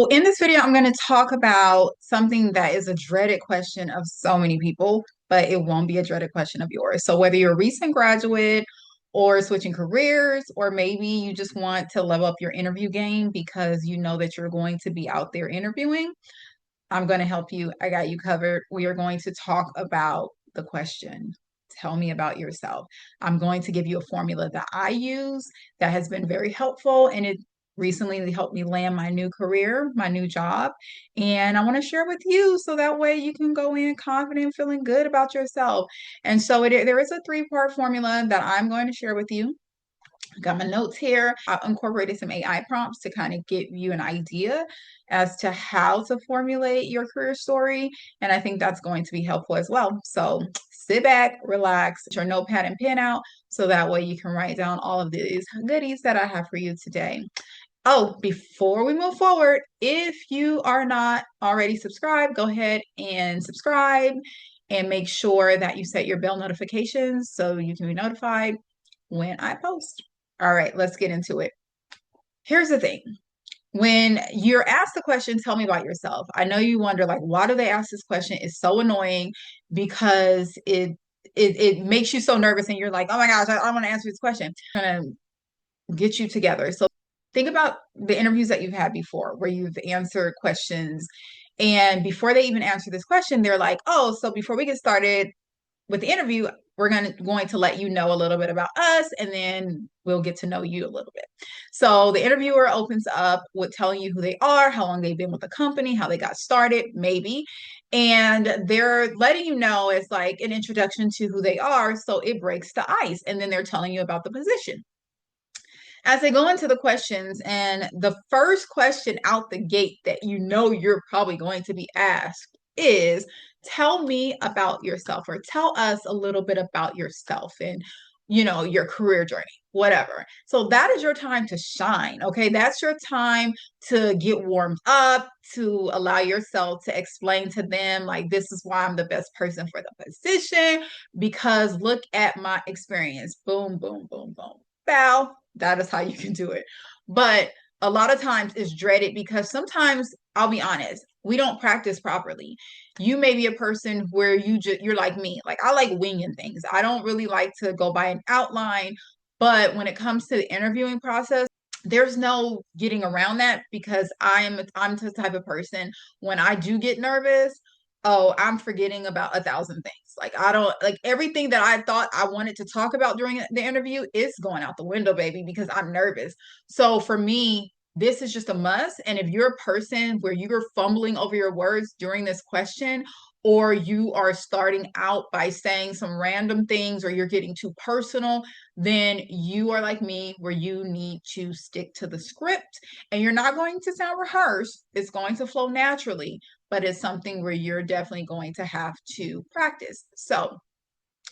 Well, in this video, I'm going to talk about something that is a dreaded question of so many people, but it won't be a dreaded question of yours. So, whether you're a recent graduate or switching careers, or maybe you just want to level up your interview game because you know that you're going to be out there interviewing, I'm going to help you. I got you covered. We are going to talk about the question. Tell me about yourself. I'm going to give you a formula that I use that has been very helpful, and it recently helped me land my new career, my new job. And I want to share with you so that way you can go in confident, feeling good about yourself. And so there is a three-part formula that I'm going to share with you. Got my notes here. I incorporated some AI prompts to kind of give you an idea as to how to formulate your career story. And I think that's going to be helpful as well. So sit back, relax, get your notepad and pen out so that way you can write down all of these goodies that I have for you today. Oh, before we move forward, if you are not already subscribed, go ahead and subscribe and make sure that you set your bell notifications so you can be notified when I post. All right, let's get into it. Here's the thing. When you're asked the question, tell me about yourself. I know you wonder, like, why do they ask this question? It's so annoying because it makes you so nervous and you're like, oh my gosh, I want to answer this question. I'm gonna get you together. So think about the interviews that you've had before where you've answered questions. And before they even answer this question, they're like, oh, so before we get started, with the interview, we're going to let you know a little bit about us, and then we'll get to know you a little bit. So the interviewer opens up with telling you who they are, how long they've been with the company, how they got started, maybe. And they're letting you know it's like an introduction to who they are. So it breaks the ice. And then they're telling you about the position. As they go into the questions, and the first question out the gate that you know you're probably going to be asked is, tell me about yourself, or tell us a little bit about yourself and your career journey, whatever. So that is your time to shine. Okay, that's your time to get warmed up, to allow yourself to explain to them, like, this is why I'm the best person for the position, because look at my experience. Boom, boom, boom, boom, bow. That is how you can do it. But a lot of times it's dreaded because sometimes, I'll be honest, we don't practice properly. You may be a person where you're like me. Like, I like winging things. I don't really like to go by an outline, but when it comes to the interviewing process, there's no getting around that because I'm the type of person, when I do get nervous, oh, I'm forgetting about 1,000 things. Like, I don't like everything that I thought I wanted to talk about during the interview is going out the window, baby, because I'm nervous. So for me, this is just a must. And if you're a person where you're fumbling over your words during this question, or you are starting out by saying some random things, or you're getting too personal, then you are like me, where you need to stick to the script, and you're not going to sound rehearsed. It's going to flow naturally, but it's something where you're definitely going to have to practice. So,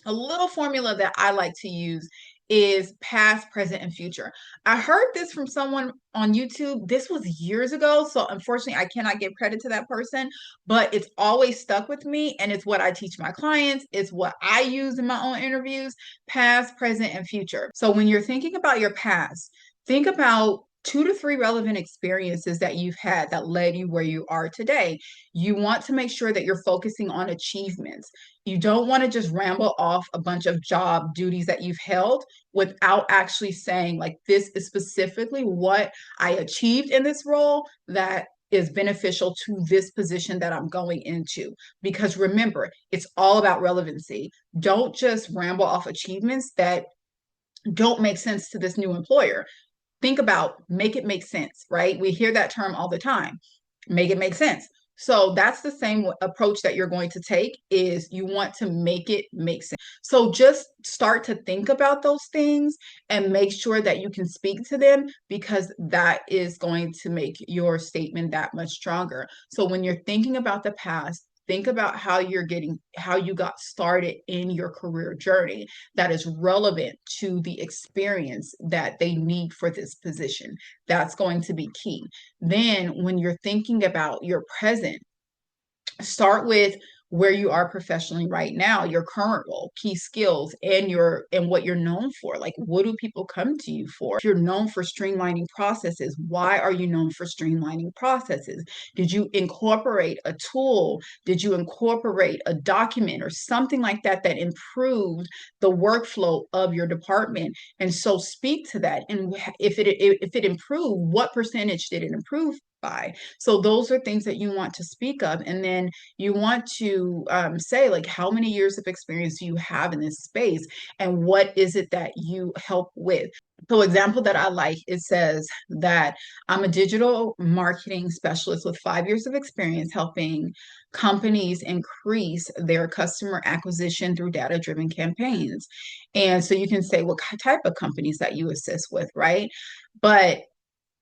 a little formula that I like to use is past, present, and future. I heard this from someone on YouTube. This was years ago. So, unfortunately, I cannot give credit to that person, but it's always stuck with me. And it's what I teach my clients, it's what I use in my own interviews: past, present, and future. So, when you're thinking about your past, think about 2 to 3 relevant experiences that you've had that led you where you are today. You want to make sure that you're focusing on achievements. You don't want to just ramble off a bunch of job duties that you've held without actually saying, like, this is specifically what I achieved in this role that is beneficial to this position that I'm going into. Because remember, it's all about relevancy. Don't just ramble off achievements that don't make sense to this new employer. Think about, make it make sense, right? We hear that term all the time. Make it make sense. So that's the same approach that you're going to take, is you want to make it make sense. So just start to think about those things and make sure that you can speak to them, because that is going to make your statement that much stronger. So when you're thinking about the past, think about how you got started in your career journey that is relevant to the experience that they need for this position. That's going to be key. Then, when you're thinking about your present, start with where you are professionally right now, your current role, key skills, and your and what you're known for. Like, what do people come to you for? If you're known for streamlining processes, why are you known for streamlining processes? Did you incorporate a tool? Did you incorporate a document or something like that that improved the workflow of your department? And so speak to that. And if it improved, what percentage did it improve by? So those are things that you want to speak of. And then you want to say, like, how many years of experience do you have in this space? And what is it that you help with? So example that I like, it says that I'm a digital marketing specialist with 5 years of experience helping companies increase their customer acquisition through data-driven campaigns. And so you can say what type of companies that you assist with, right? But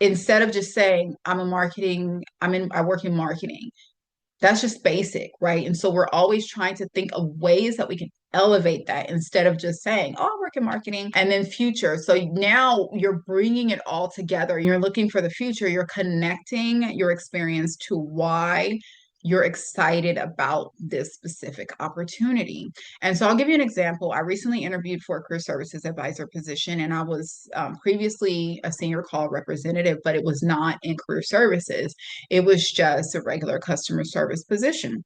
instead of just saying I work in marketing, that's just basic, right? And so we're always trying to think of ways that we can elevate that instead of just saying, oh, I work in marketing and then future. So now you're bringing it all together. You're looking for the future. You're connecting your experience to why you're excited about this specific opportunity. And so I'll give you an example. I recently interviewed for a career services advisor position, and I was previously a senior call representative, but it was not in career services. It was just a regular customer service position.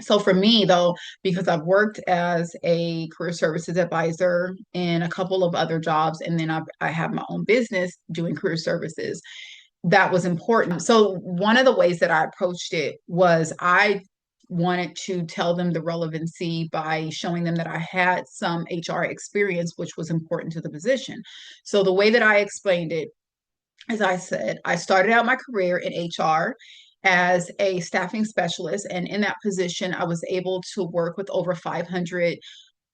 So for me, though, because I've worked as a career services advisor in a couple of other jobs, and then I have my own business doing career services, that was important. So one of the ways that I approached it was I wanted to tell them the relevancy by showing them that I had some HR experience, which was important to the position. So the way that I explained it, as I said, I started out my career in HR as a staffing specialist. And in that position, I was able to work with over 500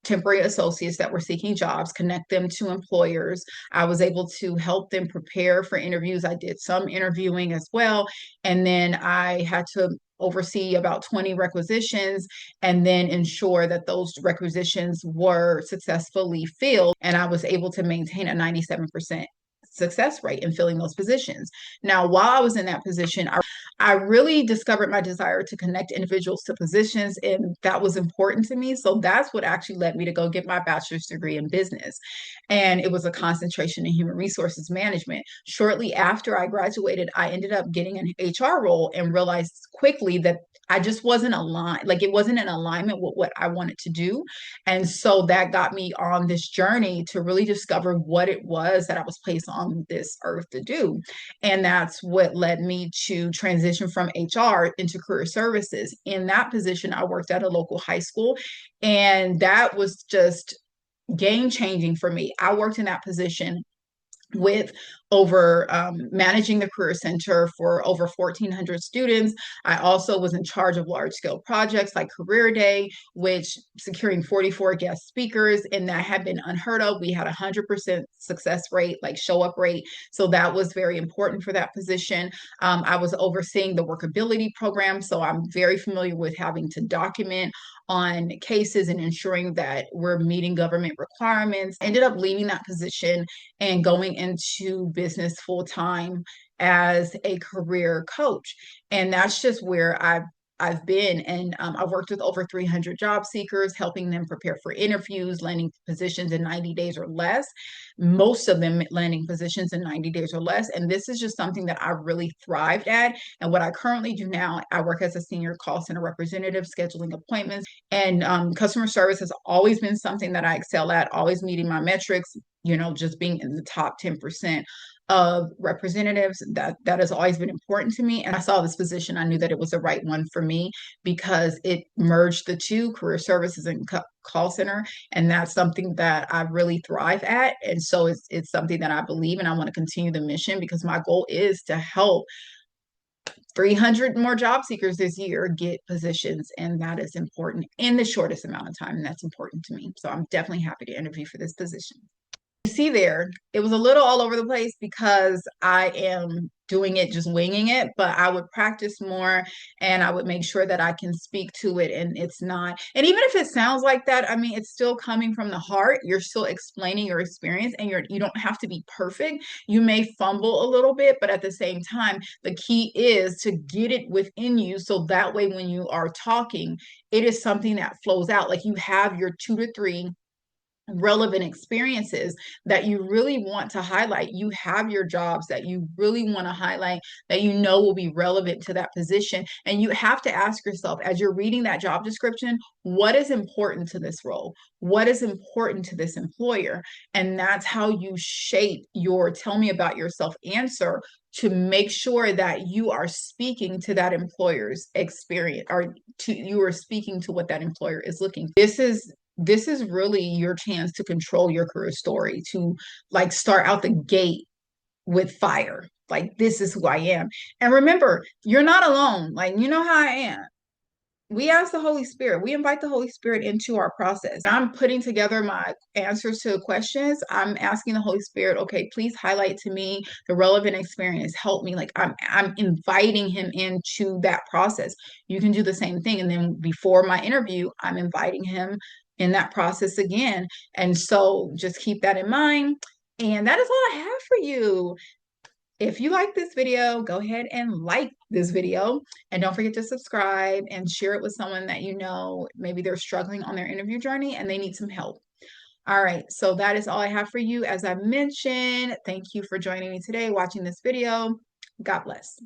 temporary associates that were seeking jobs, connect them to employers. I was able to help them prepare for interviews. I did some interviewing as well. And then I had to oversee about 20 requisitions and then ensure that those requisitions were successfully filled. And I was able to maintain a 97% success rate in filling those positions. Now, while I was in that position, I really discovered my desire to connect individuals to positions, and that was important to me. So that's what actually led me to go get my bachelor's degree in business. And it was a concentration in human resources management. Shortly after I graduated, I ended up getting an HR role and realized quickly that I just wasn't aligned, like it wasn't in alignment with what I wanted to do. And so that got me on this journey to really discover what it was that I was placed on this earth to do. And that's what led me to transition from HR into career services. In that position, I worked at a local high school, and that was just game changing for me. I worked in that position with over managing the career center for over 1,400 students. I also was in charge of large scale projects like Career Day, which securing 44 guest speakers, and that had been unheard of. We had 100% success rate, like show up rate. So that was very important for that position. I was overseeing the workability program. So I'm very familiar with having to document on cases and ensuring that we're meeting government requirements. Ended up leaving that position and going into business full time as a career coach. And that's just where I've been. And I've worked with over 300 job seekers, helping them prepare for interviews, landing positions in 90 days or less, most of them landing positions in 90 days or less. And this is just something that I really thrived at. And what I currently do now, I work as a senior call center representative, scheduling appointments. And customer service has always been something that I excel at, always meeting my metrics, just being in the top 10% of representatives. That has always been important to me. And I saw this position, I knew that it was the right one for me because it merged the two, career services and call center. And that's something that I really thrive at. And so it's something that I believe, and I want to continue the mission because my goal is to help 300 more job seekers this year get positions, and that is important in the shortest amount of time, and that's important to me. So I'm definitely happy to interview for this position. see there, it was a little all over the place because I am doing it just winging it, but I would practice more and I would make sure that I can speak to it and it's not. And even if it sounds like that, I mean, it's still coming from the heart. You're still explaining your experience and you don't have to be perfect. You may fumble a little bit, but at the same time, the key is to get it within you so that way when you are talking, it is something that flows out. Like you have your 2 to 3 relevant experiences that you really want to highlight. You have your jobs that you really want to highlight that you know will be relevant to that position. And you have to ask yourself as you're reading that job description, what is important to this role? What is important to this employer? And that's how you shape your tell me about yourself answer to make sure that you are speaking to that employer's experience or to you are speaking to what that employer is looking. This is really your chance to control your career story, to like start out the gate with fire. Like, this is who I am. And remember, you're not alone. Like, you know how I am. We ask the Holy Spirit, we invite the Holy Spirit into our process. I'm putting together my answers to questions. I'm asking the Holy Spirit, okay, please highlight to me the relevant experience. Help me. Like I'm inviting him into that process. You can do the same thing. And then before my interview, I'm inviting him in that process again. And so just keep that in mind. And that is all I have for you. If you like this video, go ahead and like this video and don't forget to subscribe and share it with someone that you know maybe they're struggling on their interview journey and they need some help. All right, so that is all I have for you. As I mentioned, thank you for joining me today, watching this video. God bless.